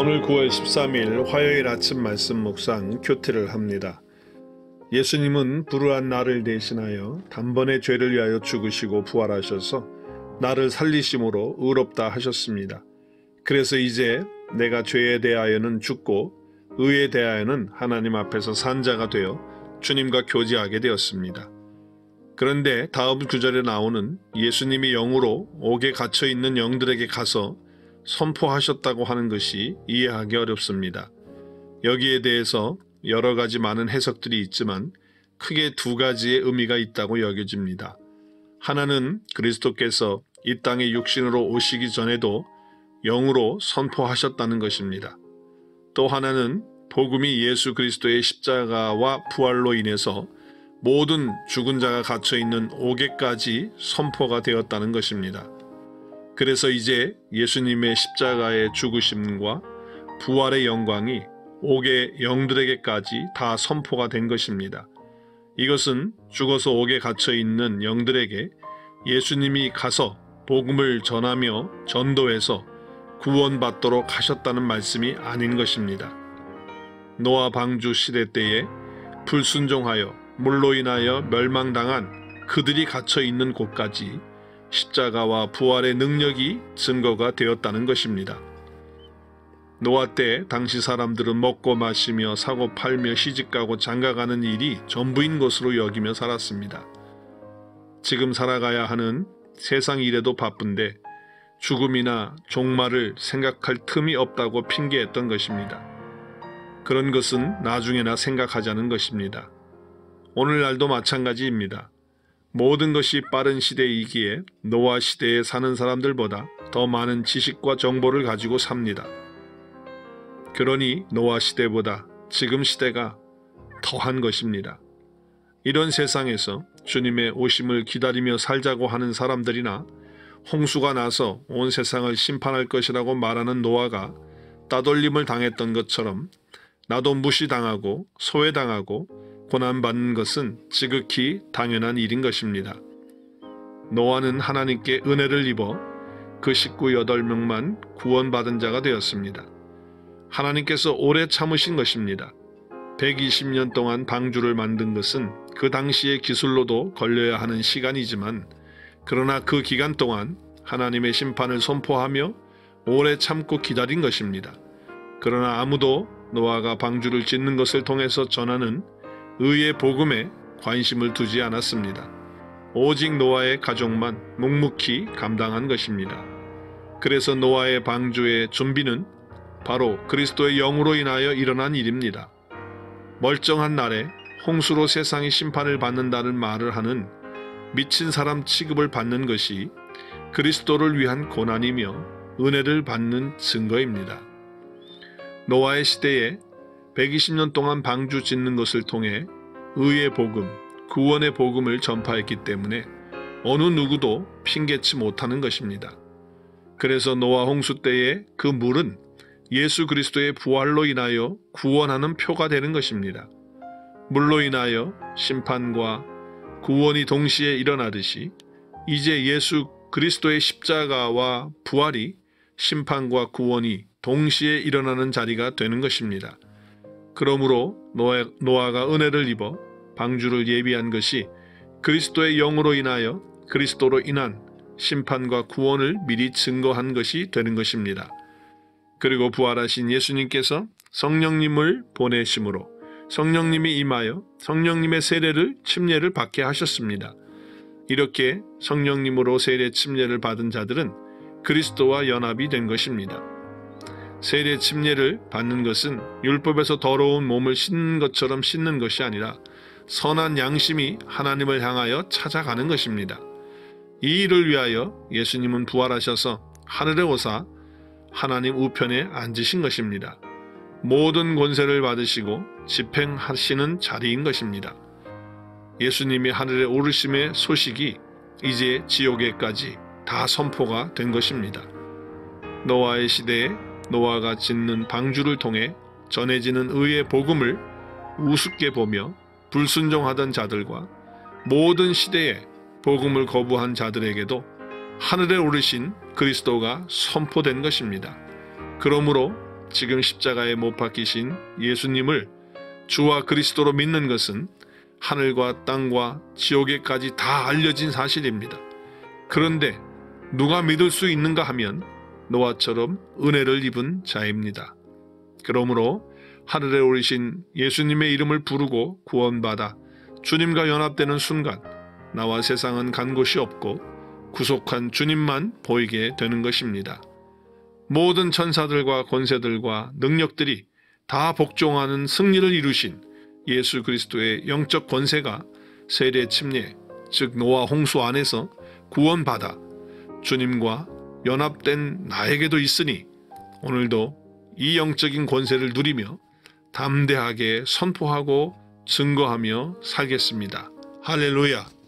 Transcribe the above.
오늘 9월 13일 화요일 아침 말씀 묵상 큐티를 합니다. 예수님은 불우한 나를 대신하여 단번에 죄를 위하여 죽으시고 부활하셔서 나를 살리심으로 의롭다 하셨습니다. 그래서 이제 내가 죄에 대하여는 죽고 의에 대하여는 하나님 앞에서 산 자가 되어 주님과 교제하게 되었습니다. 그런데 다음 구절에 나오는 예수님이 영으로 옥에 갇혀있는 영들에게 가서 선포하셨다고 하는 것이 이해하기 어렵습니다. 여기에 대해서 여러 가지 많은 해석들이 있지만 크게 두 가지의 의미가 있다고 여겨집니다. 하나는 그리스도께서 이 땅에 육신으로 오시기 전에도 영으로 선포하셨다는 것입니다. 또 하나는 복음이 예수 그리스도의 십자가와 부활로 인해서 모든 죽은 자가 갇혀있는 옥에까지 선포가 되었다는 것입니다. 그래서 이제 예수님의 십자가의 죽으심과 부활의 영광이 옥의 영들에게까지 다 선포가 된 것입니다. 이것은 죽어서 옥에 갇혀있는 영들에게 예수님이 가서 복음을 전하며 전도해서 구원받도록 하셨다는 말씀이 아닌 것입니다. 노아 방주 시대 때에 불순종하여 물로 인하여 멸망당한 그들이 갇혀있는 곳까지 십자가와 부활의 능력이 증거가 되었다는 것입니다. 노아 때 당시 사람들은 먹고 마시며 사고 팔며 시집가고 장가가는 일이 전부인 것으로 여기며 살았습니다. 지금 살아가야 하는 세상 일에도 바쁜데 죽음이나 종말을 생각할 틈이 없다고 핑계했던 것입니다. 그런 것은 나중에나 생각하자는 것입니다. 오늘날도 마찬가지입니다. 모든 것이 빠른 시대이기에 노아 시대에 사는 사람들보다 더 많은 지식과 정보를 가지고 삽니다. 그러니 노아 시대보다 지금 시대가 더한 것입니다. 이런 세상에서 주님의 오심을 기다리며 살자고 하는 사람들이나 홍수가 나서 온 세상을 심판할 것이라고 말하는 노아가 따돌림을 당했던 것처럼 나도 무시당하고 소외당하고 고난받는 것은 지극히 당연한 일인 것입니다. 노아는 하나님께 은혜를 입어 그 식구 8명만 구원받은 자가 되었습니다. 하나님께서 오래 참으신 것입니다. 120년 동안 방주를 만든 것은 그 당시의 기술로도 걸려야 하는 시간이지만 그러나 그 기간 동안 하나님의 심판을 선포하며 오래 참고 기다린 것입니다. 그러나 아무도 노아가 방주를 짓는 것을 통해서 전하는 의의 복음에 관심을 두지 않았습니다. 오직 노아의 가족만 묵묵히 감당한 것입니다. 그래서 노아의 방주의 준비는 바로 그리스도의 영으로 인하여 일어난 일입니다. 멀쩡한 날에 홍수로 세상이 심판을 받는다는 말을 하는 미친 사람 취급을 받는 것이 그리스도를 위한 고난이며 은혜를 받는 증거입니다. 노아의 시대에 120년 동안 방주 짓는 것을 통해 의의 복음, 구원의 복음을 전파했기 때문에 어느 누구도 핑계치 못하는 것입니다. 그래서 노아 홍수 때의 그 물은 예수 그리스도의 부활로 인하여 구원하는 표가 되는 것입니다. 물로 인하여 심판과 구원이 동시에 일어나듯이 이제 예수 그리스도의 십자가와 부활이 심판과 구원이 동시에 일어나는 자리가 되는 것입니다. 그러므로 노아가 은혜를 입어 방주를 예비한 것이 그리스도의 영으로 인하여 그리스도로 인한 심판과 구원을 미리 증거한 것이 되는 것입니다. 그리고 부활하신 예수님께서 성령님을 보내심으로 성령님이 임하여 성령님의 세례를 침례를 받게 하셨습니다. 이렇게 성령님으로 세례 침례를 받은 자들은 그리스도와 연합이 된 것입니다. 세례 침례를 받는 것은 율법에서 더러운 몸을 씻는 것처럼 씻는 것이 아니라 선한 양심이 하나님을 향하여 찾아가는 것입니다. 이 일을 위하여 예수님은 부활하셔서 하늘에 오사 하나님 우편에 앉으신 것입니다. 모든 권세를 받으시고 집행하시는 자리인 것입니다. 예수님이 하늘에 오르심의 소식이 이제 지옥에까지 다 선포가 된 것입니다. 노아의 시대에 노아가 짓는 방주를 통해 전해지는 의의 복음을 우습게 보며 불순종하던 자들과 모든 시대에 복음을 거부한 자들에게도 하늘에 오르신 그리스도가 선포된 것입니다. 그러므로 지금 십자가에 못 박히신 예수님을 주와 그리스도로 믿는 것은 하늘과 땅과 지옥에까지 다 알려진 사실입니다. 그런데 누가 믿을 수 있는가 하면 노아처럼 은혜를 입은 자입니다. 그러므로 하늘에 오르신 예수님의 이름을 부르고 구원받아 주님과 연합되는 순간 나와 세상은 간 곳이 없고 구속한 주님만 보이게 되는 것입니다. 모든 천사들과 권세들과 능력들이 다 복종하는 승리를 이루신 예수 그리스도의 영적 권세가 세례 침례, 즉 노아 홍수 안에서 구원받아 주님과 연합된 나에게도 있으니 오늘도 이 영적인 권세를 누리며 담대하게 선포하고 증거하며 살겠습니다. 할렐루야!